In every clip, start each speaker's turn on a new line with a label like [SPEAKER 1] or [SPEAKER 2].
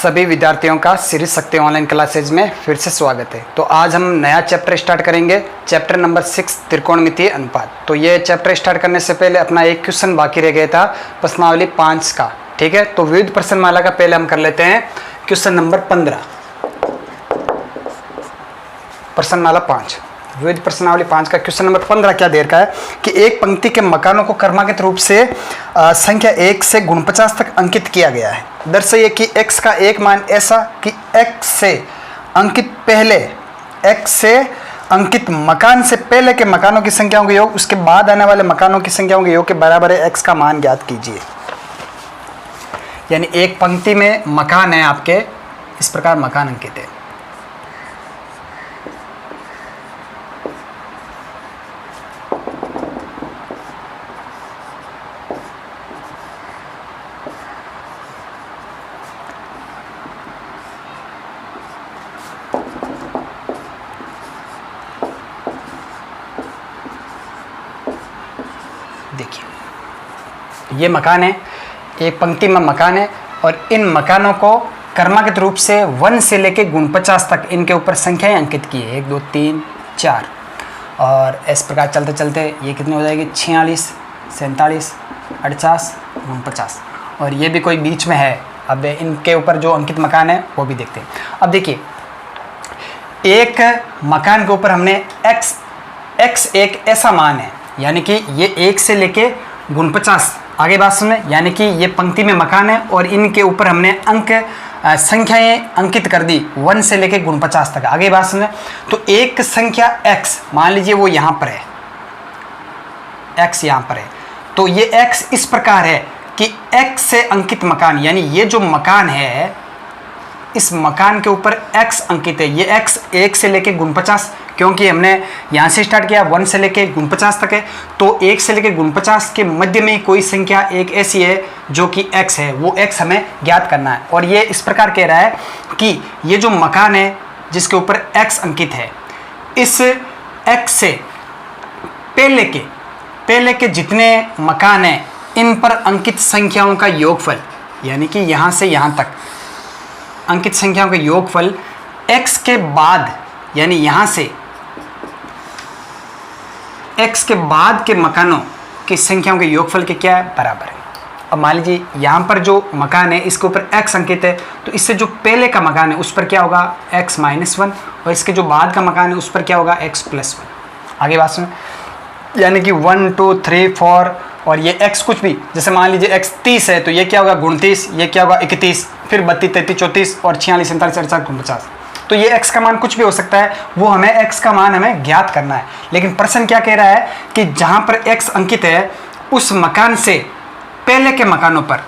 [SPEAKER 1] सभी विद्यार्थियों का श्री शक्ति ऑनलाइन क्लासेज में फिर से स्वागत है। तो आज हम नया चैप्टर स्टार्ट करेंगे, चैप्टर नंबर 6 त्रिकोणमितीय अनुपात। तो ये चैप्टर स्टार्ट करने से पहले अपना एक क्वेश्चन बाकी रह गया था प्रश्नावली 5 का, ठीक है। तो विविध प्रश्नमाला का पहले हम कर लेते हैं क्वेश्चन नंबर 15, प्रश्नमाला 5, विविध प्रश्नावली 5 का क्वेश्चन नंबर 15 क्या दे रखा है कि एक पंक्ति के मकानों को क्रमागत रूप से संख्या 1 से 49 तक अंकित किया गया है। दर्शाइए कि x का एक मान ऐसा कि x से अंकित मकान से पहले के मकानों की संख्याओं के योग उसके बाद आने वाले मकानों की संख्याओं के योग के बराबर है। x का मान ज्ञात कीजिए। यानी एक पंक्ति में मकान है आपके, इस प्रकार मकान अंकित है। देखिए ये मकान है, एक पंक्ति में मकान है और इन मकानों को क्रमागत रूप से 1 से लेके 49 तक इनके ऊपर संख्याएं अंकित की है, 1 2 3 4 और इस प्रकार चलते चलते ये कितनी हो जाएगी 46 47 48 49 और ये भी कोई बीच में है। अब इनके ऊपर जो अंकित मकान है वो भी देखते हैं। अब देखिए एक मकान के ऊपर हमने x एक ऐसा मान है, यानी कि ये 1 से लेके 49 आगे बात सुने, यानी कि ये पंक्ति में मकान है और इनके ऊपर हमने संख्याएं अंकित कर दी 1 से लेके 49 तक। आगे बात सुने, तो एक संख्या x मान लीजिए वो यहाँ पर है, x यहाँ पर है, तो ये x इस प्रकार है कि x से अंकित मकान, यानी ये जो मकान है इस मकान के ऊपर x अंकित है। ये x 1 से लेके 49, क्योंकि हमने यहाँ से स्टार्ट किया 1 से लेके 49 तक है, तो 1 से लेके 49 के मध्य में कोई संख्या एक ऐसी है जो कि x है, वो x हमें ज्ञात करना है। और ये इस प्रकार कह रहा है कि ये जो मकान है जिसके ऊपर x अंकित है, इस x से पहले के जितने मकान हैं इन पर अंकित संख्याओं का योगफल, यानी कि यहाँ से यहाँ तक अंकित संख्याओं का योगफल x के बाद, यानी यहाँ से x के बाद के मकानों की संख्याओं के योगफल के क्या है बराबर है। अब मान लीजिए यहाँ पर जो मकान है इसके ऊपर x अंकित है, तो इससे जो पहले का मकान है उस पर क्या होगा x - 1 और इसके जो बाद का मकान है उस पर क्या होगा x + 1। आगे बात सुन, यानी कि 1 2 3 4 और ये x कुछ भी, जैसे मान लीजिए x 30 है तो ये क्या होगा 29, ये क्या होगा 31, फिर 32 33 34 और 46 47 48 49। तो ये x का मान कुछ भी हो सकता है, वो हमें x का मान हमें ज्ञात करना है। लेकिन प्रश्न क्या कह रहा है कि जहाँ पर x अंकित है उस मकान से पहले के मकानों पर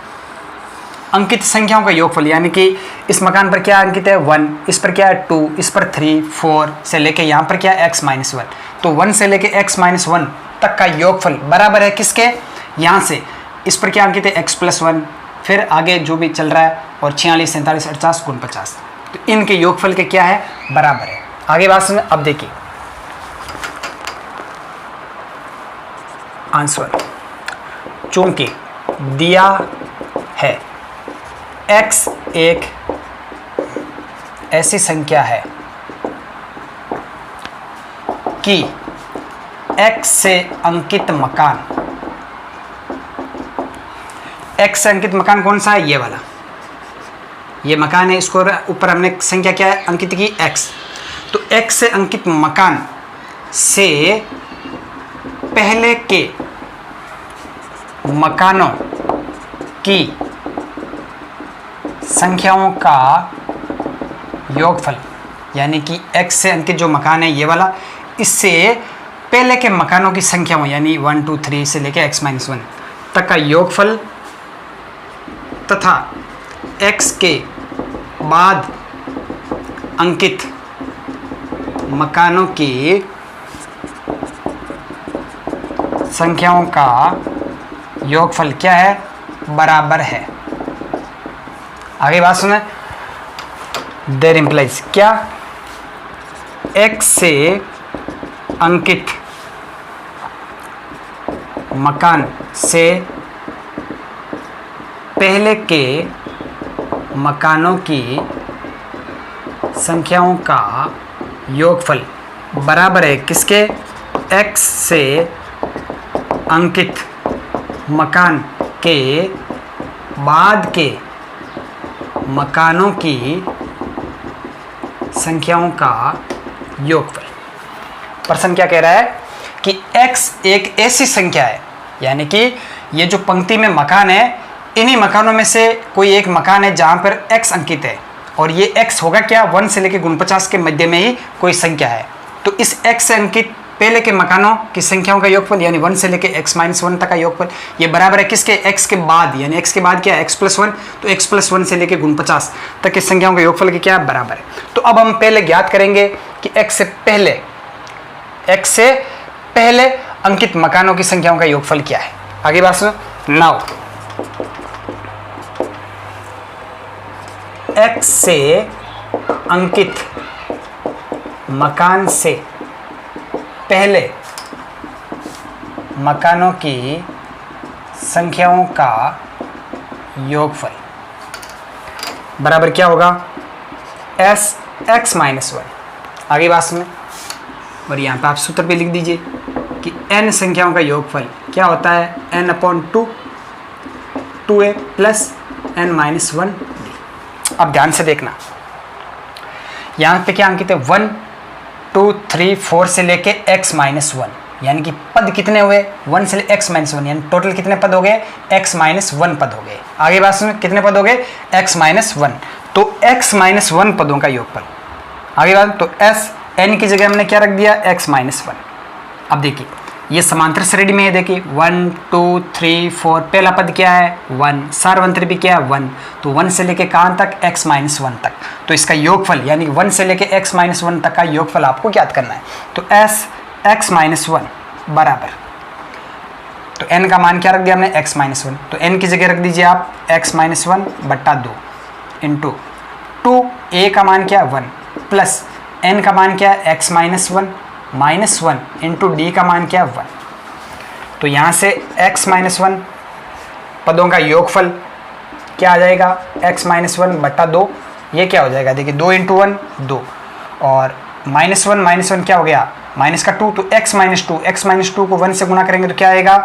[SPEAKER 1] अंकित संख्याओं का योगफल, यानी कि इस मकान पर क्या अंकित है 1, इस पर क्या है 2, इस पर 3 4 से लेके यहाँ पर क्या है x - 1, तो 1 से लेके x - 1 तक का योगफल बराबर है किसके, यहाँ से इस पर क्या अंकित है x + 1, फिर आगे जो भी चल रहा है और 46 47 48 49, तो इनके योगफल के क्या है बराबर है। आगे बात सुनिए। अब देखिए आंसर, चूंकि दिया है x एक ऐसी संख्या है कि x से अंकित मकान, x से अंकित मकान कौन सा है, ये वाला, ये मकान है, इसको ऊपर हमने संख्या क्या है अंकित की x, तो x से अंकित मकान से पहले के मकानों की संख्याओं का योगफल, यानी कि x से अंकित जो मकान है ये वाला, इससे पहले के मकानों की संख्याओं यानी 1 2 3 से लेकर x - 1 तक का योगफल तथा x के बाद अंकित मकानों की संख्याओं का योगफल क्या है बराबर है। आगे बात सुने, देयर इंप्लाइज क्या, x से अंकित मकान से पहले के मकानों की संख्याओं का योगफल बराबर है किसके, x से अंकित मकान के बाद के मकानों की संख्याओं का योगफल। प्रश्न क्या कह रहा है कि x एक ऐसी संख्या है, यानी कि ये जो पंक्ति में मकान है, इन्हीं मकानों में से कोई एक मकान है जहां पर x अंकित है, और ये x होगा क्या, 1 से लेकर 49 के मध्य में ही कोई संख्या है। तो इस x से अंकित पहले के मकानों की संख्याओं का योगफल यानी 1 से लेकर x-1 तक का योगफल, ये बराबर है किसके, x के बाद, यानी x के बाद क्या है, x+1, तो x+1 से लेकर 49 तक की संख्याओं के योगफल के क्या बराबर है। तो अब हम पहले ज्ञात करेंगे कि x से पहले अंकित मकानों की संख्याओं का योगफल क्या है। आगे बात सुनो। नाउ x से अंकित मकान से पहले मकानों की संख्याओं का योगफल बराबर क्या होगा, x-1। आगे बात सुनो, और यहाँ पे आप सूत्र पे लिख दीजिए कि n संख्याओं का योगफल क्या होता है, n/2 2a प्लस n-1b। अब ध्यान से देखना, यहाँ पे क्या अंकित है, 1 2 3 4 से लेके x-1, यानी कि पद कितने हुए, 1 से x-1, यानी टोटल कितने पद हो गए, x-1 पद हो गए। आगे बात सुनो, कितने पद हो गए, x-1, तो x-1 पदों का योगफल। आगे बात, तो s n की जगह हमने क्या रख दिया, x-1। अब देखिए ये समांतर श्रेणी में है, देखिए 1 2 3 4, पहला पद क्या है 1, सार्वंत्र भी क्या है 1, तो 1 से लेके कहाँ तक, x-1 तक, तो इसका योगफल यानी 1 से लेके x-1 तक का योगफल आपको ज्ञात करना है। तो s x-1 बराबर, तो n का मान क्या रख दिया हमने, x-1, तो n की जगह रख दीजिए आप x-1 बट्टा 2 इंटू 2a का मान क्या है 1 प्लस n का मान क्या है x-1 -1 इंटू डी का मान क्या है 1। तो यहाँ से x-1 पदों का योगफल क्या आ जाएगा, x-1 बट्टा 2, ये क्या हो जाएगा, देखिए 2 इंटू 1 2, और -1 क्या हो गया, -2, तो x-2 को 1 से गुणा करेंगे तो क्या आएगा,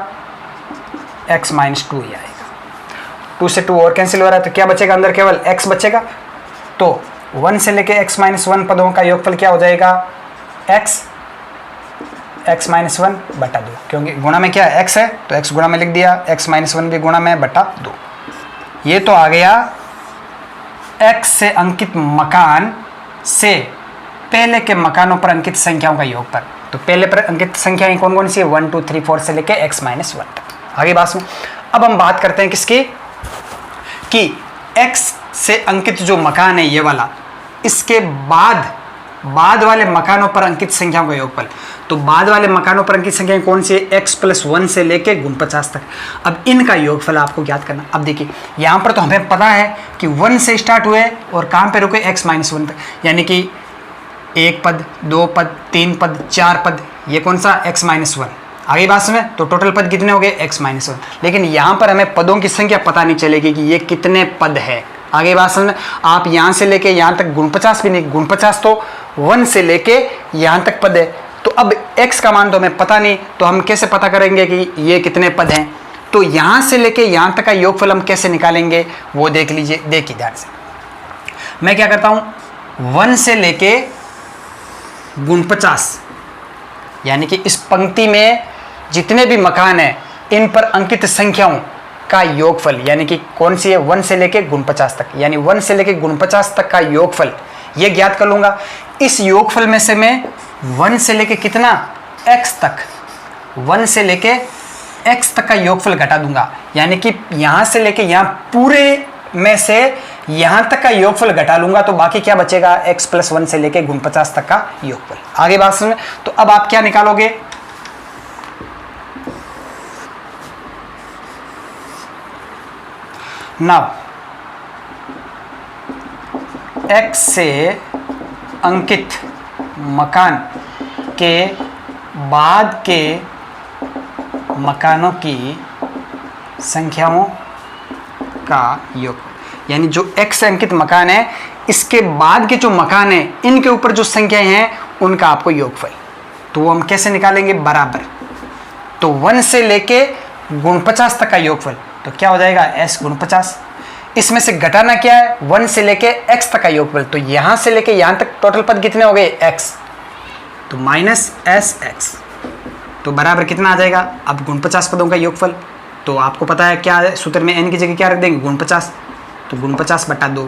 [SPEAKER 1] x-2 ही आएगा। 2 से 2 और कैंसिल हो रहा है, तो क्या बचेगा अंदर, केवल x बचेगा। तो 1 से लेके x-1 पदों का योगफल क्या हो जाएगा, x-1 बटा 2, क्योंकि गुणा में क्या है x है, तो x गुणा में लिख दिया, x-1 भी गुणा में बटा 2। ये तो आ गया x से अंकित मकान से पहले के मकानों पर अंकित संख्याओं का योगफल। तो पहले पर अंकित संख्याएं कौन कौन सी है, 1 2 3 4 से लेके x-1 तक। आगे बात सुनो, अब हम बात करते हैं किसकी, कि x से अंकित जो मकान है ये वाला, इसके बाद वाले मकानों पर अंकित संख्याओं का योगफल। तो बाद वाले मकानों पर अंकित संख्याएं कौन सी है, x+1 से लेके 49 तक। अब इनका योगफल आपको ज्ञात करना। अब देखिए यहाँ पर तो हमें पता है कि 1 से स्टार्ट हुए और कहाँ पे रुके, x-1 तक, यानी कि 1 पद 2 पद 3 पद 4 पद, ये कौन सा, x-1। आगे बात सुने, तो टोटल पद कितने हो गए, x-1। लेकिन यहाँ पर हमें पदों की संख्या पता नहीं चलेगी कि ये कितने पद है। आगे बात समझ, आप यहाँ से लेके यहाँ तक 49 भी नहीं, 49 तो 1 से लेके यहाँ तक पद है। तो अब x का मान तो हमें पता नहीं, तो हम कैसे पता करेंगे कि ये कितने पद हैं। तो यहाँ से लेके यहाँ तक का योगफल हम कैसे निकालेंगे वो देख लीजिए। देखिए ध्यान से, मैं क्या करता हूँ, 1 से लेके 49, यानी कि इस पंक्ति में जितने भी मकान हैं इन पर अंकित संख्याओं का योगफल, यानी कि कौन सी है, 1 से लेके 49 तक, यानी 1 से लेके 49 तक का योगफल ये ज्ञात कर लूंगा। इस योगफल में से मैं 1 से लेके कितना, x तक, 1 से लेके x तक का योगफल घटा दूंगा, यानी कि यहां से लेके यहां पूरे में से यहां तक का योगफल घटा लूंगा, तो बाकी क्या बचेगा, x+1 से लेके 49 तक का योगफल। आगे बात सुन, तो अब आप क्या निकालोगे, नाउ x से अंकित मकान के बाद के मकानों की संख्याओं का योग, यानी जो x से अंकित मकान है इसके बाद के जो मकान है इनके ऊपर जो संख्याएं हैं उनका आपको योगफल। तो वो हम कैसे निकालेंगे, बराबर। तो 1 से लेके 49 तक का योगफल तो क्या हो जाएगा s गुण 50। इसमें से घटाना क्या है, 1 से लेके x तक का योगफल। तो यहां से लेके यहां तक टोटल पद कितने हो गए, x। तो माइनस sx तो बराबर कितना आ जाएगा, अब गुण 50 पदों का योगफल। तो आपको पता है क्या है, सूत्र में n की जगह क्या रख देंगे, गुण 50। तो गुण 50 बटा 2।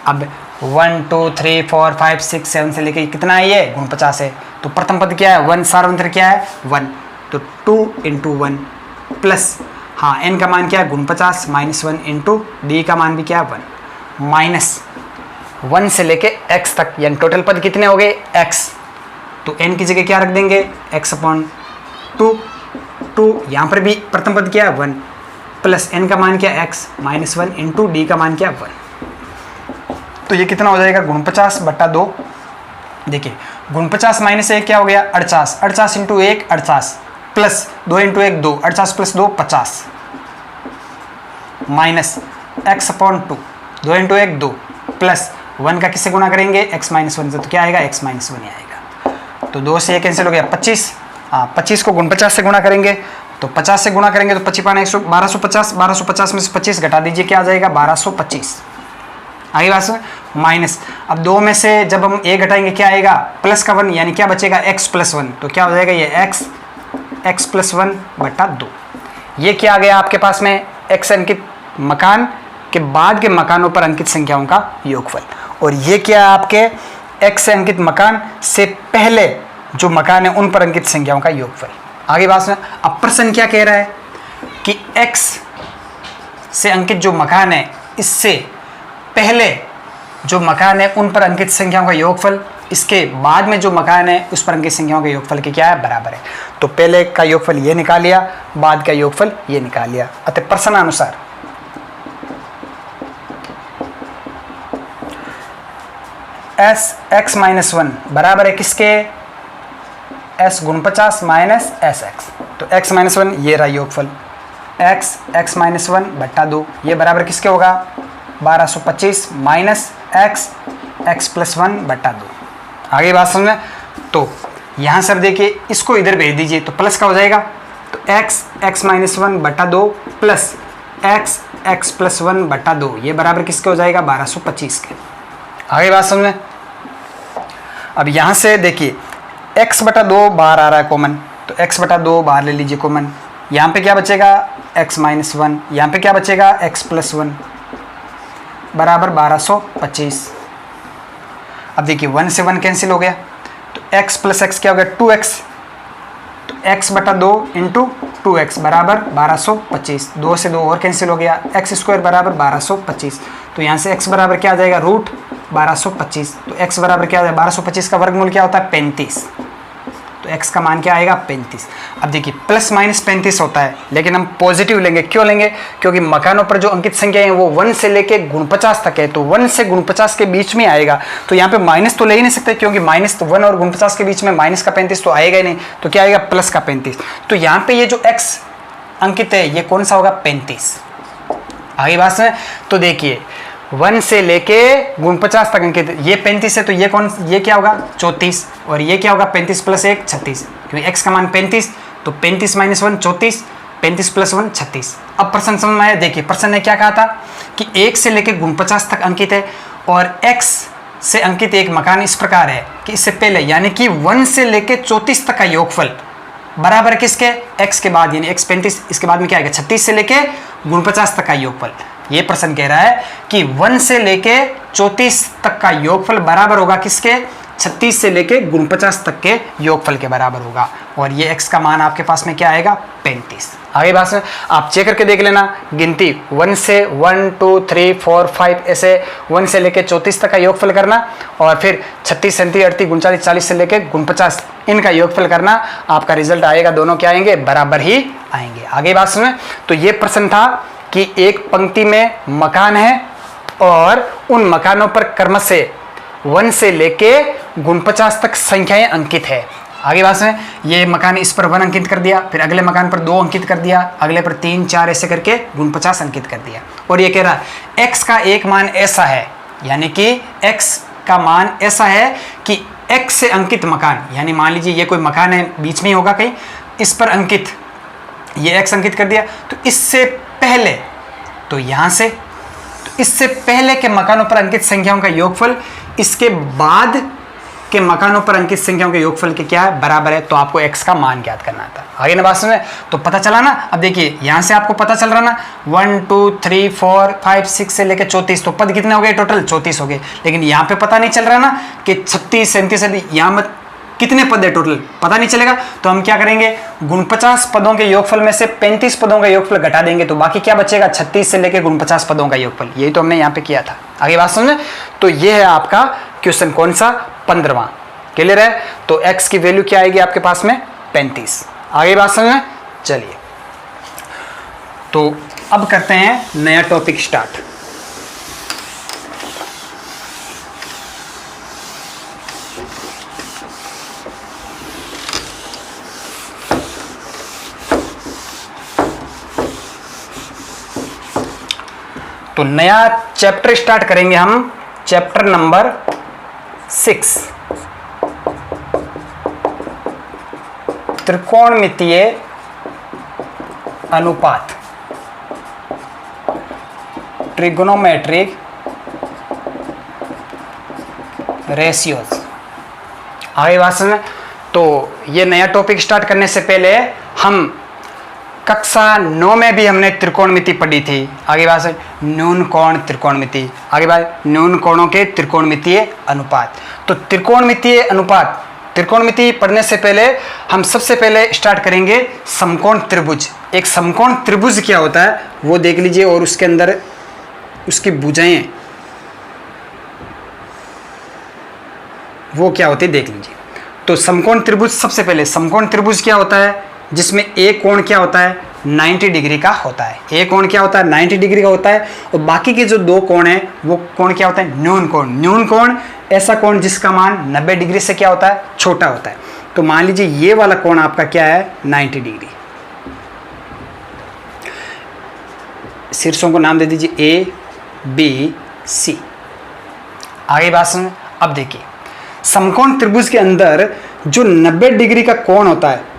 [SPEAKER 1] अब 1 2 3 4 5 6 7 से लेके कितना है, ये गुण 50 है। तो प्रथम पद क्या है, 1, सार्वंत्र क्या है 1। तो 2 इंटू 1 प्लस, हाँ n का मान क्या है गुण 50 माइनस 1 इंटू डी का मान भी क्या है 1 माइनस 1 से लेके x तक, यानी टोटल पद कितने हो गए x। तो n की जगह क्या रख देंगे, x अपॉन 2 यहाँ पर भी प्रथम पद क्या है 1 प्लस n का मान क्या है x माइनस 1 इंटू डी का मान क्या है 1। तो ये कितना हो जाएगा, गुण 50 बटा 2। देखिए गुण 50 माइनस 1 क्या हो गया 48, 48 into 1 48 plus 2 into 1 2, 48 plus 2 50 minus x upon 2, 2 into 1 2 plus 1 का किससे गुणा करेंगे, x माइनस 1 से। तो क्या आएगा, x माइनस 1 ही आएगा। तो 2 से 1 कैंसिल हो गया 25। हाँ 25 को गुण 50 से गुणा करेंगे तो 50 से गुणा करेंगे तो 25 पाना 1250, 1250 में से 25 घटा दीजिए क्या आ जाएगा 1225। आगे बात सुन, माइनस अब 2 में से जब हम a घटाएंगे क्या आएगा, प्लस का 1, यानी क्या बचेगा x प्लस 1। तो क्या हो जाएगा ये x प्लस 1 बटा 2। ये क्या आ गया आपके पास में, x अंकित मकान के बाद के मकानों पर अंकित संख्याओं का योगफल। और ये क्या आपके x से अंकित मकान से पहले जो मकान है उन पर अंकित संख्याओं का योगफल। आगे बात में अब प्रश्न क्या कह रहा है कि x से अंकित जो मकान है इससे पहले जो मकान है उन पर अंकित संख्याओं का योगफल, इसके बाद में जो मकान है उस पर अंकित संख्याओं के योगफल के क्या है, बराबर है। तो पहले का योगफल ये निकाल लिया, बाद का योगफल ये निकाल लिया। अतः प्रश्नानुसार x माइनस 1 बराबर है किसके, s गुण 50 माइनस sx। तो x माइनस 1 ये रहा योगफल, x माइनस 1 बटा 2 ये बराबर किसके होगा 1225 माइनस x प्लस 1 बटा 2। आगे बात समझ। तो यहाँ से अब देखिए इसको इधर भेज दीजिए तो प्लस का हो जाएगा। तो x माइनस 1 बटा 2 प्लस x प्लस 1 बटा 2 ये बराबर किसके हो जाएगा 1225 के। आगे बात समझ। अब यहाँ से देखिए x बटा 2 बाहर आ रहा है कॉमन, तो x बटा 2 बाहर ले लीजिए कॉमन। यहाँ पे क्या बचेगा x माइनस 1, यहाँ पे क्या बचेगा x प्लस 1 बराबर 1225। अब देखिए 1 से 1 कैंसिल हो गया तो x प्लस x क्या हो गया 2x। तो x बटा 2 इंटू 2x बराबर 1225। 2 से 2 और कैंसिल हो गया, x स्क्वायर बराबर 1225। तो यहाँ से x बराबर क्या आ जाएगा रूट 1225। तो x बराबर क्या आ जाएगा 1225 का वर्गमूल क्या होता है 35। तो x का मान क्या आएगा 35। अब देखिए प्लस माइनस 35 होता है लेकिन हम पॉजिटिव लेंगे, क्यों लेंगे, क्योंकि मकानों पर जो अंकित संख्या है वो 1 से लेके गुण 50 तक है। तो 1 से गुण 50 के बीच में आएगा, तो यहाँ पे माइनस तो ले ही नहीं सकते क्योंकि माइनस तो 1 और गुण 50 के बीच में माइनस का 35 तो आएगा ही नहीं। तो क्या आएगा प्लस का 35। तो यहाँ पे ये जो x अंकित है ये कौन सा होगा 35। आगे बात है। तो देखिए 1 से लेके गुण 50 तक अंकित ये 35 है, तो ये क्या होगा 34 और ये क्या होगा 35 प्लस 1 36, क्योंकि x का मान 35। तो 35 माइनस 1 34, 35 प्लस 1 36। अब प्रश्न समझ में आया। देखिए प्रश्न ने क्या कहा था कि 1 से लेके गुण 50 तक अंकित है और x से अंकित एक मकान इस प्रकार है कि इससे पहले यानी कि 1 से लेके 34 तक का योगफल बराबर किसके x के बाद, यानी x 35 इसके बाद में क्या आएगा 36 से लेके गुण 50 तक का योगफल। ये प्रश्न कह रहा है कि 1 से लेके 34 तक का योगफल बराबर होगा किसके 36 से लेके गुण 50 तक के योगफल के बराबर होगा। और ये x का मान आपके पास में क्या आएगा 35। आगे बात में आप चेक करके देख लेना, गिनती 1 से 1 2 3 4 5 ऐसे 1 से लेके 34 तक का योगफल करना और फिर 36 37 38 39 40 से लेके गुण 50 इनका योगफल करना। आपका रिजल्ट आएगा दोनों क्या आएंगे बराबर ही आएंगे। आगे बात सुने। तो ये प्रश्न था कि एक पंक्ति में मकान है और उन मकानों पर क्रमशः 1 से लेके गुण 50 तक संख्याएं अंकित है आगे बात में ये मकान इस पर 1 अंकित कर दिया, फिर अगले मकान पर 2 अंकित कर दिया, अगले पर 3 4 ऐसे करके 49 अंकित कर दिया। और ये कह रहा है x का एक मान ऐसा है, यानी कि x का मान ऐसा है कि x से अंकित मकान, यानी मान लीजिए ये कोई मकान है बीच में ही होगा कहीं, इस पर अंकित ये x अंकित कर दिया, तो इससे पहले, तो यहाँ से, तो इससे पहले के मकानों पर अंकित संख्याओं का योगफल इसके बाद के मकानों पर अंकित संख्याओं के योगफल के क्या है, बराबर है। तो आपको x का मान ज्ञात करना था। आगे ना बात समझ में, तो पता चला ना। अब देखिए यहाँ से आपको पता चल रहा ना 1 2 3 4 5 6 से लेकर 34, तो पद कितने हो गए टोटल, 34 हो गए। लेकिन यहाँ पे पता नहीं चल रहा ना कि 36 37, यहाँ मत कितने पद है टोटल, पता नहीं चलेगा। तो हम क्या करेंगे, 49 पदों के योगफल में से 35 पदों का योगफल घटा देंगे, तो बाकी क्या बचेगा, 36 से लेकर 49 पदों का योगफल। यही तो हमने यहाँ पे किया था। आगे बात समझे, तो ये है आपका क्वेश्चन कौन सा, 15वां। क्लियर है। तो x की वैल्यू क्या आएगी आपके पास में, 35। आगे बात समझ में। चलिए तो अब करते हैं नया टॉपिक स्टार्ट। तो नया चैप्टर स्टार्ट करेंगे हम, चैप्टर नंबर 6, त्रिकोणमितीय अनुपात, ट्रिगोनोमेट्रिक रेशियोज। आगे बात समझ। तो ये नया टॉपिक स्टार्ट करने से पहले हम कक्षा 9 में भी हमने त्रिकोणमिति पढ़ी थी। आगे बात है न्यून कोण त्रिकोणमिति, आगे बात न्यून कोणों के त्रिकोणमितीय अनुपात। तो त्रिकोणमितीय अनुपात, त्रिकोणमिति पढ़ने से पहले हम सबसे पहले स्टार्ट करेंगे समकोण त्रिभुज। एक समकोण त्रिभुज क्या होता है वो देख लीजिए, और उसके अंदर उसकी भुजाएं वो क्या होती है देख लीजिए। तो समकोण त्रिभुज, सबसे पहले समकोण त्रिभुज क्या होता है, जिसमें एक कोण क्या होता है, 90 डिग्री का होता है। एक कोण क्या होता है, 90 डिग्री का होता है। और बाकी के जो 2 कोण हैं वो कोण क्या होता है, न्यून कोण। न्यून कोण ऐसा कोण जिसका मान 90 डिग्री से क्या होता है, छोटा होता है। तो मान लीजिए ये वाला कोण आपका क्या है, 90 डिग्री। शीर्षों को नाम दे दीजिए ए बी सी। आगे बात सुन। अब देखिए समकोण त्रिभुज के अंदर जो 90 डिग्री का कोण होता है,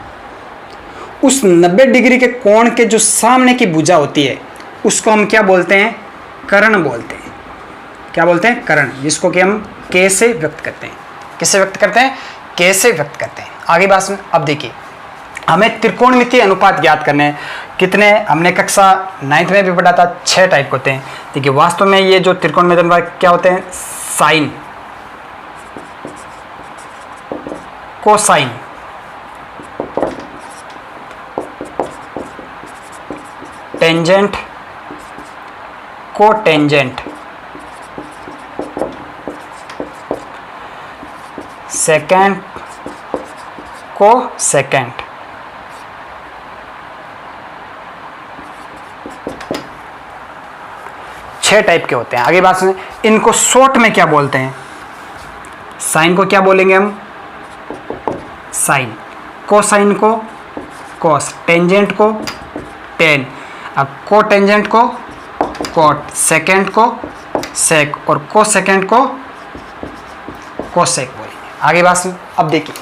[SPEAKER 1] उस 90 डिग्री के कोण के जो सामने की भुजा होती है उसको हम क्या बोलते हैं, कर्ण बोलते हैं। क्या बोलते हैं, कर्ण, जिसको कि हम के से व्यक्त करते हैं। किससे व्यक्त करते हैं, के से व्यक्त करते हैं। आगे बात सुन। अब देखिए हमें त्रिकोणमितीय अनुपात ज्ञात करने हैं। कितने, हमने कक्षा 9th में भी पढ़ा था, 6 टाइप होते हैं। देखिए वास्तव में ये जो त्रिकोणमितीय अनुपात क्या होते हैं, sine, cosine, tangent, cotangent, secant, cosecant, छह टाइप के होते हैं। आगे बात सुनिए, इनको शॉर्ट में क्या बोलते हैं, साइन को क्या बोलेंगे हम, साइन, कोसाइन को कॉस, टेंजेंट को टेन, अब को टेंजेंट को कॉट, सेकेंड को सेक, और को सेकेंड को कोसेक बोलेंगे। आगे बात सुन। अब देखिए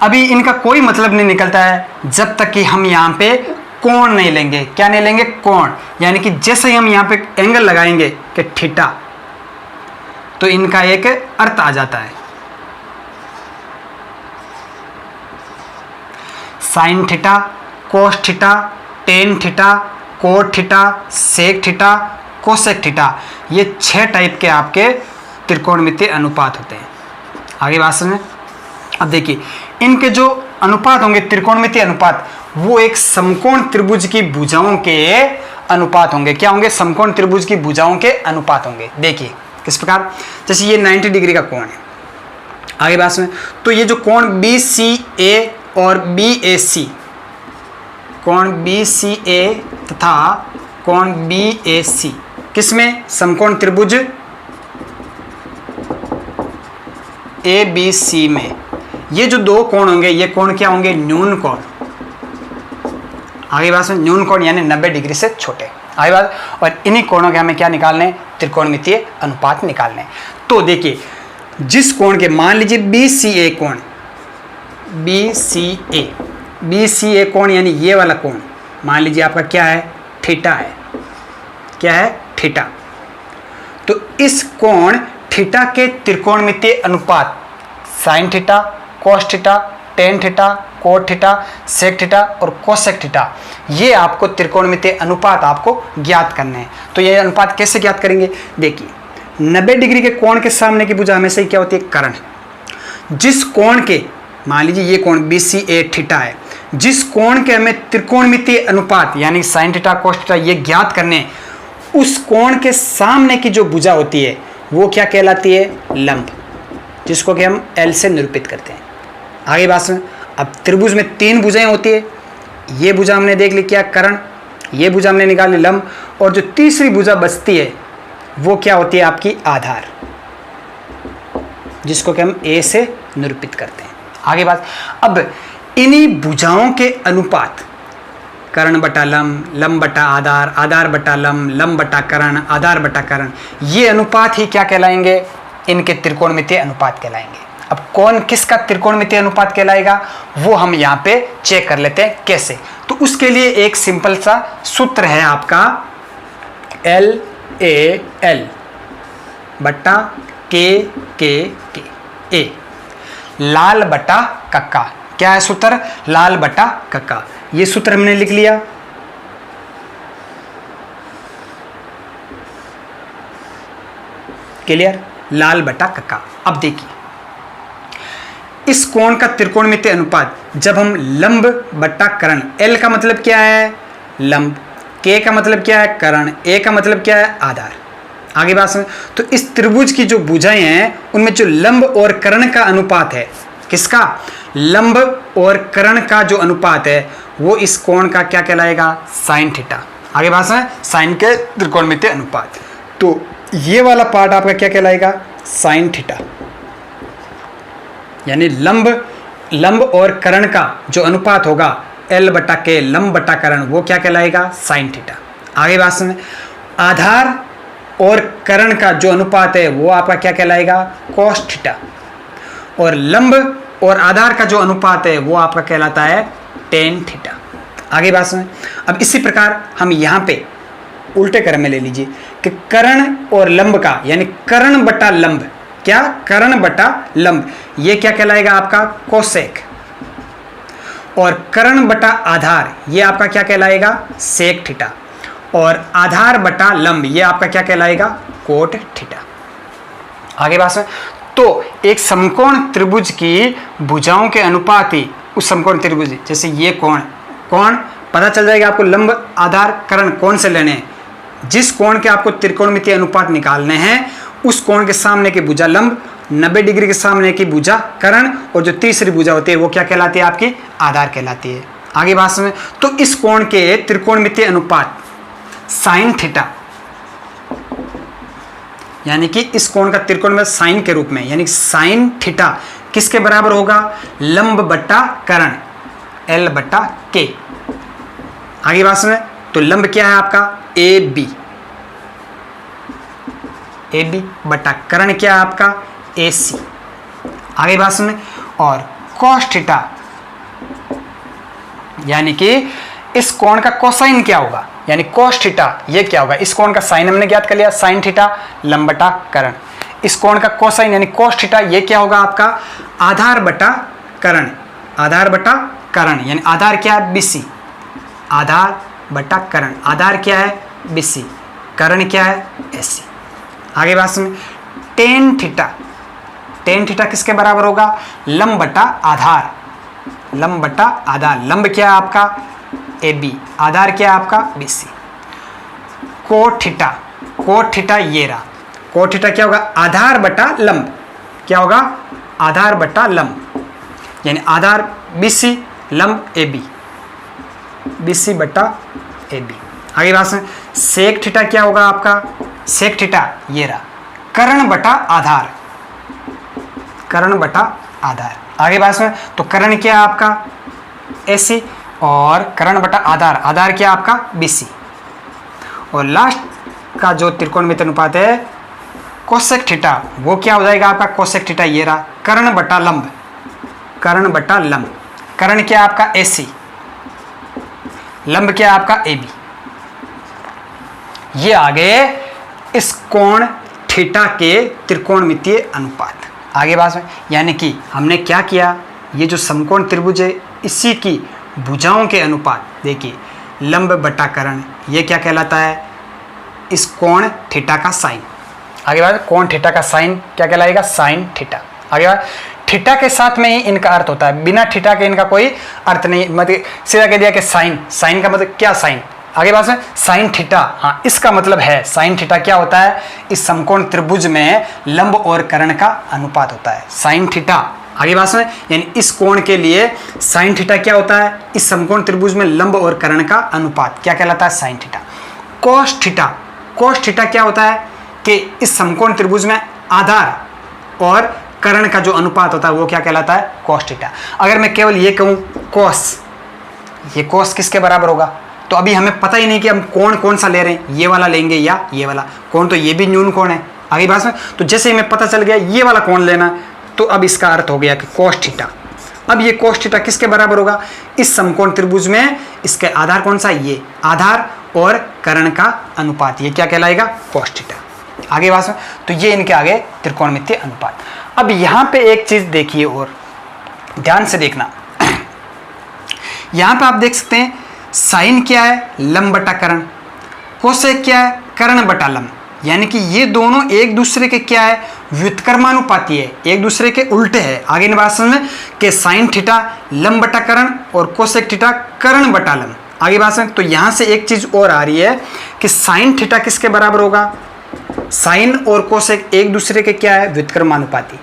[SPEAKER 1] अभी इनका कोई मतलब नहीं निकलता है जब तक कि हम यहाँ पे कोण नहीं लेंगे। क्या नहीं लेंगे, कोण। यानी कि जैसे ही हम यहाँ पे एंगल लगाएंगे कि थीटा, तो इनका एक अर्थ आ जाता है। Sine theta, cos theta, tan theta, cot theta, sec theta, cosec theta, ये 6 टाइप के आपके त्रिकोणमितीय अनुपात होते हैं। आगे बात समझें। अब देखिए इनके जो अनुपात होंगे, त्रिकोणमितीय अनुपात, वो एक समकोण त्रिभुज की भुजाओं के अनुपात होंगे। क्या होंगे, समकोण त्रिभुज की भुजाओं के अनुपात होंगे। देखिए किस प्रकार, जैसे ये 90 डिग्री का कोण है। आगे बात सुनिए, तो ये जो कोण BCA और BAC, कोण BCA तथा कोण BAC किसमें, समकोण त्रिभुज ABC में, ये जो दो कोण होंगे ये कोण क्या होंगे, न्यून कोण। आगे बात में न्यून कोण यानी 90 डिग्री से छोटे। आगे बात, और इन्हीं कोणों के हमें क्या निकालने, त्रिकोणमितीय अनुपात निकालने। तो देखिए जिस कोण के, मान लीजिए BCA कोण, BCA कोण यानी ये वाला कोण मान लीजिए आपका क्या है, थीटा है। क्या है, थीटा। तो इस कोण थीटा के त्रिकोणमितीय अनुपात sine theta, cos theta, tan theta, cot theta, sec theta और कोसेक थीटा, ये आपको त्रिकोणमितीय अनुपात आपको ज्ञात करने हैं। तो ये अनुपात कैसे ज्ञात करेंगे, देखिए 90 डिग्री के कोण के सामने की भुजा हमेशा ही क्या होती है, कर्ण। जिस कोण के, मान लीजिए ये कोण BCA थीटा है, जिस कोण के हमें त्रिकोणमितीय अनुपात यानी साइन थीटा, कोस थीटा ये ज्ञात करने हैं, उस कोण के सामने की जो भुजा होती है वो क्या कहलाती है, लंब, जिसको कि हम L से निरूपित करते हैं। आगे बात सुन, अब त्रिभुज में 3 भुजाएं होती है, ये भुजा हमने देख ली क्या, कर्ण, ये भुजा हमने निकाली लंब, और जो तीसरी भुजा बचती है वो क्या होती है आपकी, आधार, जिसको कि हम A से निरूपित करते हैं। आगे बात, अब इन्हीं भुजाओं के अनुपात कर्ण बटा लंब, लंब बटा आधार, आधार बटा लंब, लंब बटा कर्ण, आधार बटा कर्ण, ये अनुपात ही क्या कहलाएंगे, इनके त्रिकोणमितीय अनुपात कहलाएंगे। अब कौन किसका त्रिकोणमितीय अनुपात कहलाएगा वो हम यहाँ पे चेक कर लेते हैं कैसे। तो उसके लिए एक सिंपल सा सूत्र है आपका, LAL बटा K A, लाल बटा कक्का। क्या है सूत्र, लाल बटा कक्का। ये सूत्र हमने लिख लिया। क्लियर, लाल बटा कक्का। अब देखिए इस कोण का त्रिकोणमितीय अनुपात, जब हम लंब बटा कर्ण, L का मतलब क्या है, लंब, K का मतलब क्या है, कर्ण, A का मतलब क्या है, आधार। आगे बात सुन, तो इस त्रिभुज की जो भुजाएं हैं उनमें जो लंब और कर्ण का अनुपात है, किसका, लंब और कर्ण का जो अनुपात है वो इस कोण का क्या कहलाएगा, साइन थीटा। आगे बात सुन, साइन के त्रिकोणमितीय अनुपात, तो ये वाला पार्ट आपका क्या कहलाएगा, साइन थीटा, यानी लंब और कर्ण का जो अनुपात होगा L बटा K, लंब बटा कर्ण, वो क्या कहलाएगा, साइन थीटा। आगे बात सुन, आधार और कर्ण का जो अनुपात है वो आपका क्या कहलाएगा, कोस थीटा, और लंब और आधार का जो अनुपात है वो आपका कहलाता है टेन थीटा। आगे बात सुन, अब इसी प्रकार हम यहाँ पे उल्टे क्रम में ले लीजिए कि कर्ण और लंब का, यानी कर्ण बटा लंब, क्या, कर्ण बटा लंब, ये क्या कहलाएगा आपका, कोसेक, और कर्ण बटा आधार ये आपका क्या कहलाएगा, सेक थीटा, और आधार बटा लंब ये आपका क्या कहलाएगा, कोट थीटा। आगे बात सुन, तो एक समकोण त्रिभुज की भुजाओं के अनुपात ही उस समकोण त्रिभुज, जैसे ये कोण पता चल जाएगा आपको, लंब आधार कर्ण कौन से लेने हैं, जिस कोण के आपको त्रिकोणमितीय अनुपात निकालने हैं उस कोण के सामने की भुजा लंब, 90 डिग्री के सामने की भुजा कर्ण, और जो तीसरी भुजा होती है वो क्या कहलाती है आपकी, आधार कहलाती है। आगे बात सुनिए, तो इस कोण के त्रिकोणमितीय अनुपात साइन थीटा, यानी कि इस कोण का त्रिकोण में साइन के रूप में, यानी साइन थीटा किसके बराबर होगा, लंब बटा कर्ण, L बटा K। आगे बात सुनिए, तो लंब क्या है आपका, AB बटा कर्ण क्या है आपका, AC। आगे बात सुनिए, और cos थीटा, यानी कि इस कोण का कोसाइन क्या होगा, यानी cos थीटा ये क्या होगा, इस कोण का साइन हमने ज्ञात कर लिया, साइन थीटा लंब बटा कर्ण, इस कोण का कोसाइन यानी cos थीटा ये क्या होगा आपका, आधार बटा कर्ण, आधार बटा कर्ण, यानी आधार क्या है, BC, आधार बटा कर्ण, आधार क्या है, BC, कर्ण क्या है, AC। आगे बात सुनिए, टेन थीटा किसके बराबर होगा, लंब बटा आधार, लंब बटा आधार, लंब क्या है आपका, AB, आधार क्या है आपका, BC। कोट थीटा ये रहा, कोट थीटा क्या होगा, आधार बटा लंब, क्या होगा, आधार बटा लंब, यानी आधार BC, लंब AB, BC बटा AB। आगे बात सुन, सेक थीटा क्या होगा आपका, सेक थीटा ये रहा, कर्ण बटा आधार, कर्ण बटा आधार, आगे बात में, तो कर्ण क्या है आपका AC और कर्ण बटा आधार, आधार क्या है आपका BC। और लास्ट का जो त्रिकोणमिति अनुपात है कोसेक थीटा, वो क्या हो जाएगा आपका कोसेक थीटा, ये रहा कर्ण बटा लंब, कर्ण बटा लंब। कर्ण क्या है आपका AC, लंब क्या है आपका AB। ये आ गए इस कोण थीटा के त्रिकोणमितीय अनुपात। आगे बात में, यानी कि हमने क्या किया, ये जो समकोण त्रिभुज है इसी की भुजाओं के अनुपात, देखिए लंब बटा कर्ण, ये क्या कहलाता है, इस कोण थीटा का साइन। आगे बात, कोण थीटा का साइन क्या कहलाएगा, साइन थीटा। आगे बात, थीटा के साथ में ही इनका अर्थ होता है, बिना थीटा के इनका कोई अर्थ नहीं, मतलब सीधा कह दिया कि साइन, साइन का मतलब क्या, साइन। आगे बात में, साइन थीटा, हाँ इसका मतलब है साइन थीटा क्या होता है, इस समकोण त्रिभुज में लंब और कर्ण का अनुपात होता है, साइन थीटा। आगे बात में, यानी इस कोण के लिए साइन थीटा क्या होता है, इस समकोण त्रिभुज में लंब और कर्ण का अनुपात क्या कहलाता है, sine theta. Cos theta, cos theta क्या होता है कि इस समकोण त्रिभुज में आधार और कर्ण का जो अनुपात होता है वो क्या कहलाता है, कोस थीटा। अगर मैं केवल ये कहूँ कोस, ये कोस किसके बराबर होगा, तो अभी हमें पता ही नहीं कि हम कोण कौन सा ले रहे हैं, ये वाला लेंगे या ये वाला कोण, तो ये भी न्यून कोण है। आगे बात में, तो जैसे ही हमें पता चल गया ये वाला कोण लेना, तो अब इसका अर्थ हो गया कि कोस थीटा। अब ये कोस थीटा किसके बराबर होगा, इस समकोण त्रिभुज में इसके आधार कौन सा, ये आधार और कर्ण का अनुपात, ये क्या कहलाएगा, कोस थीटा। आगे बात में, तो ये इनके आगे त्रिकोणमितीय अनुपात। अब यहाँ पे एक चीज देखिए और ध्यान से देखना, यहाँ पे आप देख सकते हैं साइन क्या है, लंब बटा कर्ण, कोसेक क्या है, कर्ण बटा लंब, यानी कि ये दोनों एक दूसरे के क्या है, व्युत्क्रमानुपाती है, एक दूसरे के उल्टे हैं। आगे बात में कि साइन थीटा लंब बटा कर्ण और कोसेक थीटा कर्ण बटा लंब। आगे बात में, तो यहाँ से एक चीज और आ रही है कि साइन थीटा किसके बराबर होगा, साइन और कोसेक एक दूसरे के क्या है, व्युत्क्रमानुपाती,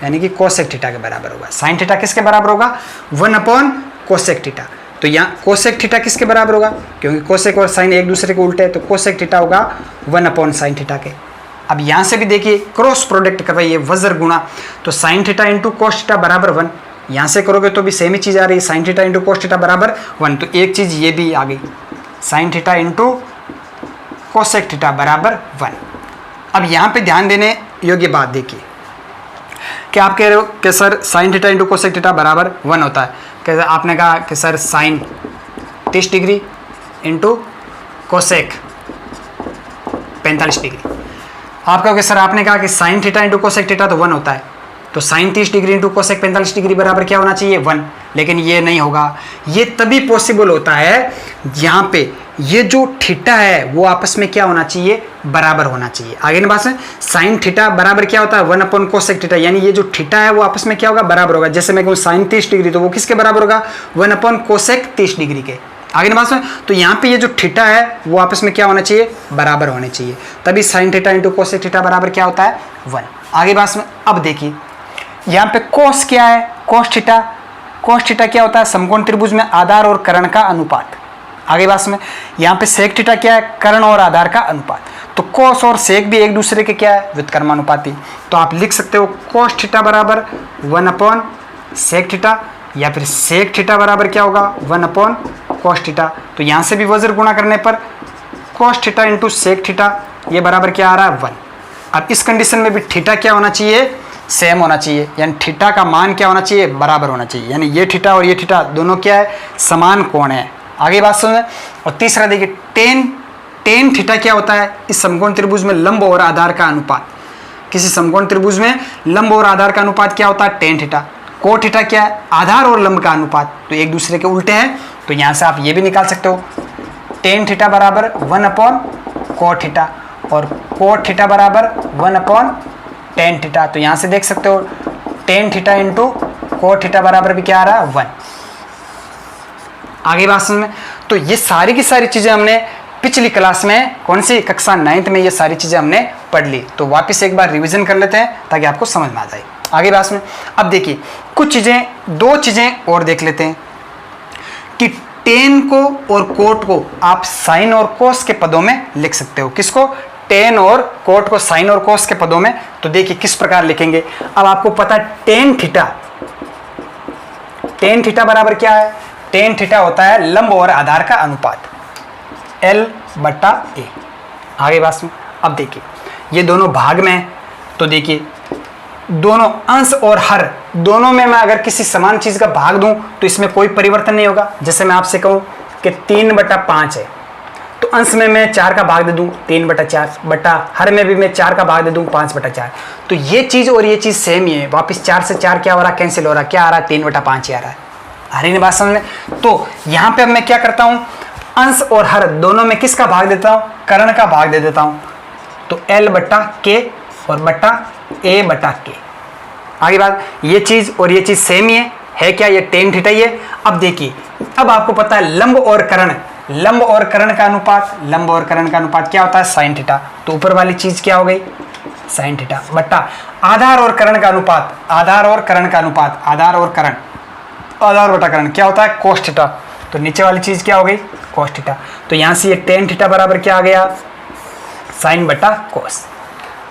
[SPEAKER 1] यानी कि कोसेक थीटा के बराबर होगा। साइन थीटा किसके बराबर होगा, 1 कोसेक थीटा। तो यहाँ कोसेक थीटा किसके बराबर होगा, क्योंकि कोसेक और साइन एक दूसरे के उल्टे है, तो कोसेक थीटा होगा 1 साइन थीटा के। अब यहाँ से भी देखिए क्रॉस प्रोडक्ट करवाइए, वज्र गुणा, तो sign theta into cos theta बराबर 1, यहाँ से करोगे तो भी सेम ही चीज़ आ रही है, sine theta into cos theta बराबर 1, तो एक चीज़ ये भी आ गई, sign theta into cosec theta बराबर 1। अब यहाँ पे ध्यान देने योग्य बात देखिए कि आप कह रहे हो कि sir sine theta into cosec theta बराबर 1 होता है, कैसे आपने कहा कि sir sine 30 degree into cosec 45 degree. आप कहोगे सर आपने कहा कि sine theta into cosec theta तो 1 होता है, तो sine 30 degree into cosec 45 degree बराबर क्या होना चाहिए, 1। लेकिन ये नहीं होगा, ये तभी पॉसिबल होता है यहाँ पे ये जो थीटा है वो आपस में क्या होना चाहिए, बराबर होना चाहिए। आगे ना बात है, साइन थीटा बराबर क्या होता है, 1 कोसेक थीटा, यानी ये जो थीटा है वो आपस में क्या होगा, बराबर होगा। जैसे मैं कहूँ साइन 30 डिग्री तो वो किसके बराबर होगा, 1 कोसेक 30 डिग्री के। आगे ना बात है, तो यहाँ पे ये जो थीटा है वो आपस में क्या होना चाहिए, बराबर होने चाहिए, तभी sign theta into cosec theta बराबर क्या होता है, 1। आगे बात में अब देखिए यहाँ पे कोस क्या है, कोस थीटा, कोस थीटा क्या होता है, समकोण त्रिभुज में आधार और कर्ण का अनुपात। आगे बात में यहाँ पे सेक थीटा क्या है, कर्ण और आधार का अनुपात। तो कोस और सेक भी एक दूसरे के क्या है, व्युत्क्रमानुपाती। तो आप लिख सकते हो कोस थीटा बराबर 1 सेक थीटा, या फिर सेक थीटा बराबर क्या होगा, 1 कोस थीटा। तो यहाँ से भी वज्र गुणा करने पर cos theta into sec theta ये बराबर क्या आ रहा है, 1। अब इस कंडीशन में भी थीटा क्या होना चाहिए, सेम होना चाहिए, यानी थीटा का मान क्या होना चाहिए, बराबर होना चाहिए, यानी ये थीटा और ये थीटा दोनों क्या है, समान कोण है। आगे बात सुनिए। और तीसरा देखिए टेन थीटा क्या होता है, इस समकोण त्रिभुज में लंब और आधार का अनुपात। किसी समकोण त्रिभुज में लंब और आधार का अनुपात क्या होता है, टेन थीटा। को थीटा क्या है, आधार और लंब का अनुपात, तो एक दूसरे के उल्टे हैं, तो यहाँ से आप ये भी निकाल सकते हो, टेन थीटा बराबर 1 को थीटा और को थीटा बराबर 1 टेन थीटा। तो यहाँ से देख सकते हो टेन थीटा इंटू को थीटा बराबर भी क्या आ रहा है, 1। आगे बात समझ में। तो ये सारी की सारी चीजें हमने पिछली क्लास में, कौन सी कक्षा 9th में, ये सारी चीजें हमने पढ़ ली। तो वापस एक बार रिवीजन कर लेते हैं ताकि आपको समझ में आ जाए। आगे बात में अब देखिए कुछ चीजें, 2 चीजें और देख लेते हैं कि टेन को और कोट को आप साइन और कोस के पदों में लिख सकते हो। किसको, टेन और कोट को साइन और कोस के पदों में। तो देखिए किस प्रकार लिखेंगे। अब आपको पता है टेन थीटा टेन थीटा बराबर क्या है? टेन थीटा होता है लंब और आधार का अनुपात L/A। आगे बात सुन। अब देखिए ये दोनों भाग में है, तो देखिए दोनों अंश और हर दोनों में मैं अगर किसी समान चीज का भाग दूं तो इसमें कोई परिवर्तन नहीं होगा। जैसे मैं आपसे कहूं कि 3/5 है, तो अंश में मैं 4 का भाग दे दूं 3/4, बटा हर में भी मैं 4 का भाग दे दूं 5/4। तो ये चीज और ये चीज सेम ही है। वापिस 4 से 4 क्या हो रहा है? कैंसिल हो रहा है। क्या आ रहा है? 3/5 ही आ रहा है। आ रही बात समझ में? तो यहाँ पे अब मैं क्या करता हूँ, अंश और हर दोनों में किसका भाग देता हूँ? कर्ण का भाग दे देता हूँ। तो L/K और बटा A/K। आगे बात, ये चीज और ये चीज सेम ही है क्या? ये टेन थीटा ही है। अब देखिए, अब आपको पता है लंब और कर्ण, लंब और कर्ण का अनुपात, लंब और कर्ण का अनुपात क्या होता है? Sine theta. तो ऊपर वाली चीज क्या हो गई? साइन थीटा बटा आधार और कर्ण का अनुपात, आधार और कर्ण का अनुपात, आधार और कर्ण, आधार बटा कर्ण क्या होता है? Cos theta. तो नीचे वाली चीज क्या हो गई? Cos theta. तो यहां से ये टेन थीटा बराबर क्या आ गया? साइन बटा कोस।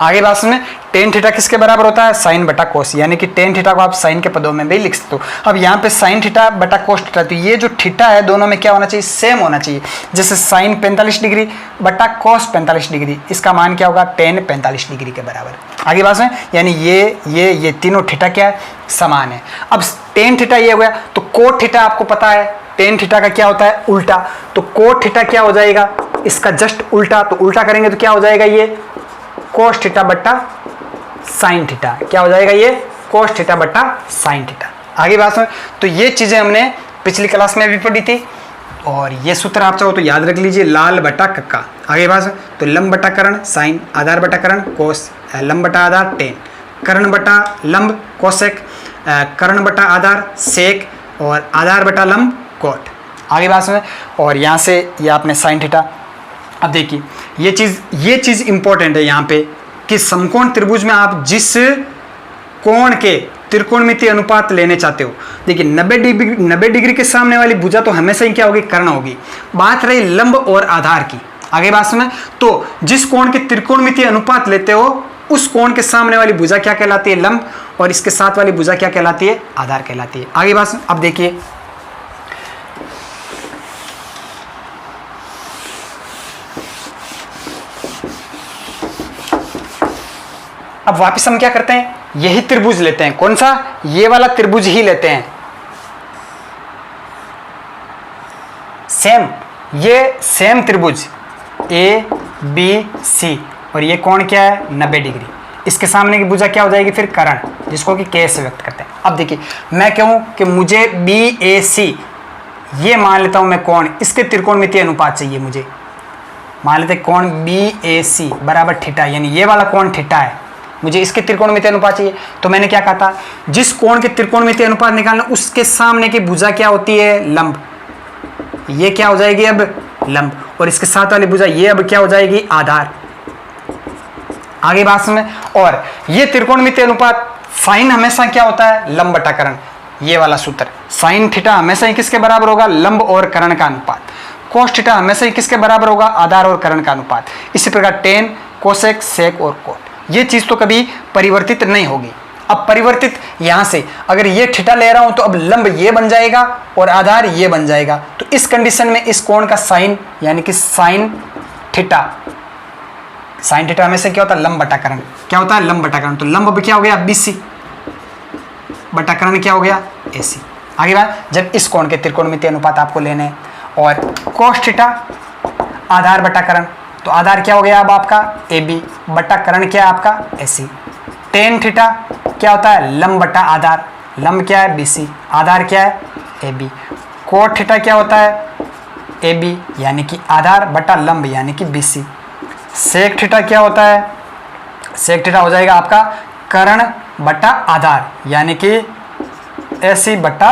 [SPEAKER 1] आगे बात में टेन थीटा किसके बराबर होता है? साइन बटा कोस, यानी कि टेन थीटा को आप साइन के पदों में भी लिख सकते हो। अब यहाँ पे साइन थीटा बटा कोस थीटा, तो ये जो थीटा है दोनों में क्या होना चाहिए? सेम होना चाहिए। जैसे साइन 45 डिग्री बटा कोस 45 डिग्री, इसका मान क्या होगा? टेन 45 डिग्री के बराबर। आगे बात में यानी ये तीनों थीटा क्या है? समान है। अब टेन थीटा ये हो गया, तो कोट थीटा आपको पता है टेन थीटा का क्या होता है? उल्टा। तो कोट थीटा क्या हो जाएगा? इसका जस्ट उल्टा। तो उल्टा करेंगे तो क्या हो जाएगा? ये कोस थीटा बटा साइन थीटा। क्या हो जाएगा? ये कोस थीटा बटा साइन थीटा। आगे बात में, तो ये चीजें हमने पिछली क्लास में भी पढ़ी थी, और ये सूत्र आप चाहो तो याद रख लीजिए, लाल बटा कक्का। आगे बात में, तो लंब बटा कर्ण साइन, आधार बटा कर्ण कोस, लंब बटा आधार टेन, कर्ण बटा लंब कोसेक, कर्ण बटा आधार सेक, और आधार बटा लंब कोट। आगे बात में, और यहाँ से ये आपने साइन थीटा। अब देखिए ये चीज इंपॉर्टेंट है यहाँ पे कि समकोण त्रिभुज में आप जिस कोण के त्रिकोणमितीय अनुपात लेने चाहते हो, देखिए 90 डिग्री के सामने वाली भुजा तो हमेशा ही क्या होगी? कर्ण होगी। बात रही लंब और आधार की। आगे बात सुने, तो जिस कोण के त्रिकोणमितीय अनुपात लेते हो उस कोण के सामने वाली भुजा क्या कहलाती है? लंब, और इसके साथ वाली भुजा क्या कहलाती है? आधार कहलाती है। आगे बात सुन, अब देखिए अब वापस हम क्या करते हैं? यही त्रिभुज लेते हैं। कौन सा? ये वाला त्रिभुज ही लेते हैं। ये सेम त्रिभुज ABC, और ये कोण क्या है? 90 डिग्री। इसके सामने की भुजा क्या हो जाएगी? फिर कर्ण, जिसको कि K से व्यक्त करते हैं। अब देखिए मैं कहूं कि मुझे BAC ये मान लेता हूं मैं कोण, इसके त्रिकोणमितीय अनुपात चाहिए मुझे। मान लेते कोण BAC बराबर थीटा, यानी ये वाला कोण थीटा है, मुझे इसके त्रिकोणमितीय अनुपात चाहिए। तो मैंने क्या कहा था? जिस कोण के त्रिकोणमितीय अनुपात निकालना उसके सामने की भुजा क्या होती है? लंब। ये क्या हो जाएगी अब? लंब। और इसके साथ वाली भुजा ये अब क्या हो जाएगी? आधार। आगे बात में, और ये त्रिकोणमितीय अनुपात साइन हमेशा क्या होता है? लंब बटा कर्ण। ये वाला सूत्र साइन थीटा हमेशा ही किसके बराबर होगा? लंब और कर्ण का अनुपात। कोस थीटा हमेशा ही किसके बराबर होगा? आधार और कर्ण का अनुपात। इसी प्रकार टेन, कोसेक, सेक और कोट, ये चीज तो कभी परिवर्तित नहीं होगी। अब परिवर्तित यहां से अगर ये थीटा ले रहा हूं तो अब लंब ये बन जाएगा और आधार ये बन जाएगा। तो इस कंडीशन में इस कोण का साइन यानी कि साइन थीटा हमेशा क्या होता है? लंब बटा कर्ण। क्या होता है? लंब बटा कर्ण। तो लंब क्या हो गया? BC बटा कर्ण क्या हो गया? AC। आगे बात, जब इस कोण के त्रिकोणमितीय अनुपात आपको लेने हैं, और कोस थीटा आधार बटा कर्ण, तो आधार क्या हो गया अब आपका? AB बटा कर्ण क्या है आपका? AC। टेन थीटा क्या होता है? लंब बटा आधार, लंब क्या है? BC, आधार क्या है? AB। कोट थीटा क्या होता है? AB यानी कि आधार बटा लंब यानी कि BC। सेक थीटा क्या होता है? सेक थीटा हो जाएगा आपका कर्ण बटा आधार यानी कि AC बटा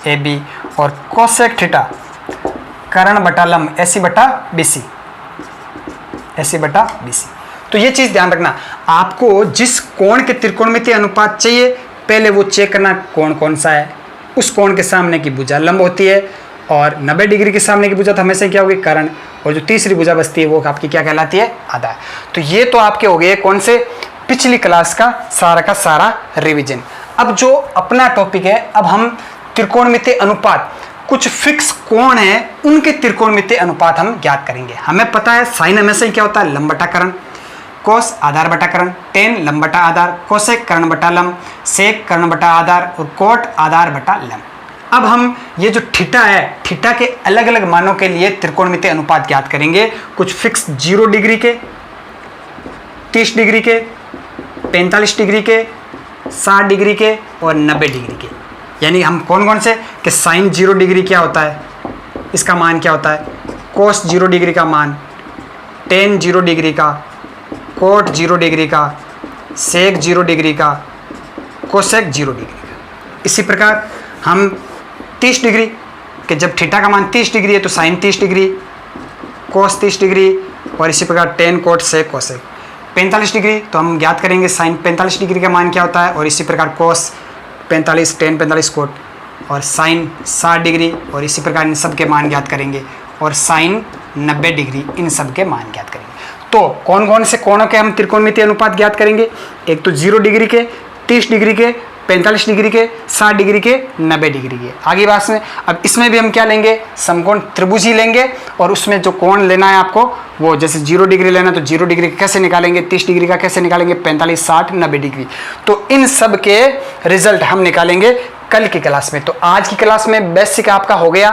[SPEAKER 1] AB। और कोसेक थीटा कर्ण बटा लंब AC बटा BC, AC बटा BC। तो ये चीज ध्यान रखना, आपको जिस कोण के त्रिकोणमितीय अनुपात चाहिए पहले वो चेक करना कोण कौन सा है। उस कोण के सामने की भुजा लंब होती है, और 90 डिग्री के सामने की भुजा तो हमेशा क्या होगी? कर्ण। और जो तीसरी भुजा बचती है वो आपकी क्या कहलाती है? आधार। तो ये तो आपके हो गए कौन से? पिछली क्लास का सारा रिवीजन। अब जो अपना टॉपिक है, अब हम त्रिकोणमितीय अनुपात, कुछ फिक्स कोण है उनके त्रिकोणमितीय अनुपात हम ज्ञात करेंगे। हमें पता है साइन हमेशा ही क्या होता है, लंब बटा कर्ण, कोस आधार बटा कर्ण, टेन लंब बटा आधार, कोसेक कर्ण बटा लंब, सेक कर्ण बटा आधार और कोट आधार बटा लंब। अब हम ये जो थीटा है, थीटा के अलग अलग मानों के लिए त्रिकोणमितीय अनुपात ज्ञात करेंगे। कुछ फिक्स 0 डिग्री के, 30 डिग्री के, 45 डिग्री के, 60 डिग्री के और 90 डिग्री के। यानी हम कौन कौन से कि साइन 0 डिग्री क्या होता है, इसका मान क्या होता है, कोस 0 डिग्री का मान, टेन 0 डिग्री का, कोट 0 डिग्री का, सेक 0 डिग्री का, कोसेक 0 डिग्री का। इसी प्रकार हम 30 डिग्री कि जब थीटा का मान 30 डिग्री है तो साइन 30 डिग्री, कोस 30 डिग्री और इसी प्रकार tan cot sec cosec. 45 degree तो हम ज्ञात करेंगे साइन 45 डिग्री का मान क्या होता है और इसी प्रकार कोस 45, टेन 45 कोट और साइन 60 डिग्री और इसी प्रकार इन सब के मान ज्ञात करेंगे और साइन 90 डिग्री इन सब के मान ज्ञात करेंगे। तो कौन कौन से कोणों के हम त्रिकोणमितीय अनुपात ज्ञात करेंगे, एक तो 0 डिग्री के, 30 डिग्री के, 45 डिग्री के, 60 डिग्री के, 90 डिग्री के। आगे बात में अब इसमें भी हम क्या लेंगे, समकोण त्रिभुज ही लेंगे और उसमें जो कोण लेना है आपको वो जैसे 0 डिग्री लेना तो 0 डिग्री कैसे निकालेंगे, 30 डिग्री का कैसे निकालेंगे, 45, 60, 90 डिग्री। तो इन सब के रिजल्ट हम निकालेंगे कल की क्लास में। तो आज की क्लास में बेसिक आपका हो गया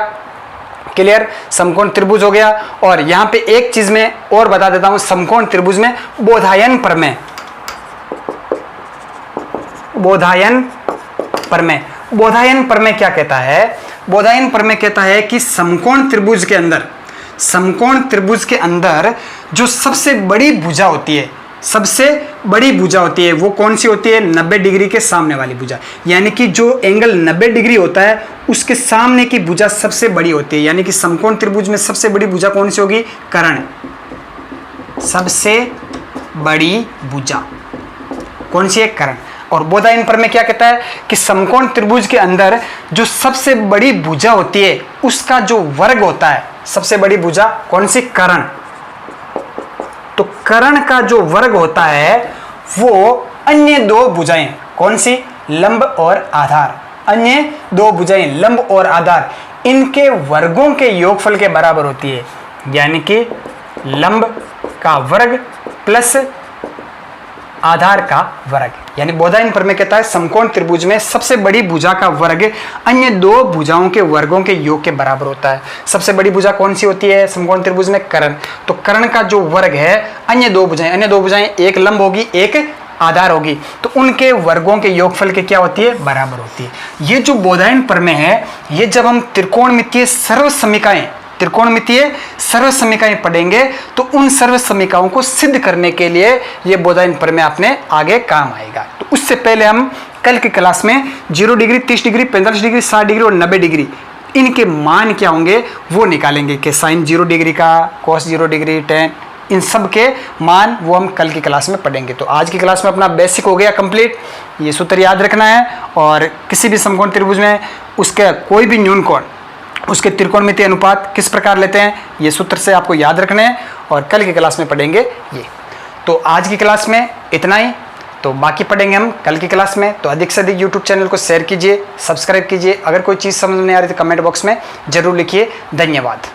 [SPEAKER 1] क्लियर, समकोण त्रिभुज हो गया। और यहाँ पे एक चीज में और बता देता हूं, समकोण त्रिभुज में बोधायन प्रमेय, बोधायन प्रमेय, बोधायन प्रमेय क्या कहता है, बोधायन प्रमेय कहता है कि समकोण त्रिभुज के अंदर, समकोण त्रिभुज के अंदर जो सबसे बड़ी भुजा होती है, सबसे बड़ी भुजा होती है वो कौन सी होती है, 90 डिग्री के सामने वाली भुजा। यानी कि जो एंगल 90 डिग्री होता है उसके सामने की भुजा सबसे बड़ी होती है। यानी कि समकोण त्रिभुज में सबसे बड़ी भुजा कौन सी होगी, कर्ण। सबसे बड़ी भुजा कौन सी है, कर्ण। और बोधायन प्रमेय क्या कहता है कि समकोण त्रिभुज के अंदर जो सबसे बड़ी भुजा होती है उसका जो वर्ग होता है, सबसे बड़ी भुजा कौन सी, कर्ण। तो कर्ण का जो वर्ग होता है वो अन्य दो भुजाएं कौन सी, लंब और आधार, अन्य दो भुजाएं लंब और आधार इनके वर्गों के योगफल के बराबर होती है। यानी कि लंब का वर्ग प्लस आधार का वर्ग। यानी बोधायन प्रमेय कहता है समकोण त्रिभुज में सबसे बड़ी भुजा का वर्ग अन्य दो भुजाओं के वर्गों के योग के बराबर होता है। सबसे बड़ी भुजा कौन सी होती है समकोण त्रिभुज में, कर्ण। तो कर्ण का जो वर्ग है अन्य दो भुजाएं, एक लंब होगी एक आधार होगी, तो उनके वर्गों के योगफल के क्या होती है, बराबर होती है। ये जो बोधायन प्रमेय है ये जब हम त्रिकोणमितीय सर्व समीकरण पढ़ेंगे तो उन सर्व समीकरणों को सिद्ध करने के लिए ये बोधायन प्रमेय अपने आगे काम आएगा। तो उससे पहले हम कल की क्लास में 0 डिग्री, 30 डिग्री, 45 डिग्री, 60 डिग्री और 90 डिग्री इनके मान क्या होंगे वो निकालेंगे कि साइन 0 डिग्री का, कॉस 0 डिग्री, टेन, इन सब के मान वो हम कल की क्लास में पढ़ेंगे। तो आज की क्लास में अपना बेसिक हो गया कंप्लीट। ये सूत्र याद रखना है और किसी भी समकोण त्रिभुज में उसके कोई भी न्यून कोण, उसके त्रिकोणमितीय अनुपात किस प्रकार लेते हैं ये सूत्र से आपको याद रखने हैं और कल की क्लास में पढ़ेंगे ये। तो आज की क्लास में इतना ही, तो बाकी पढ़ेंगे हम कल की क्लास में। तो अधिक से अधिक यूट्यूब चैनल को शेयर कीजिए, सब्सक्राइब कीजिए। अगर कोई चीज़ समझ में नहीं आ रही तो कमेंट बॉक्स में जरूर लिखिए। धन्यवाद।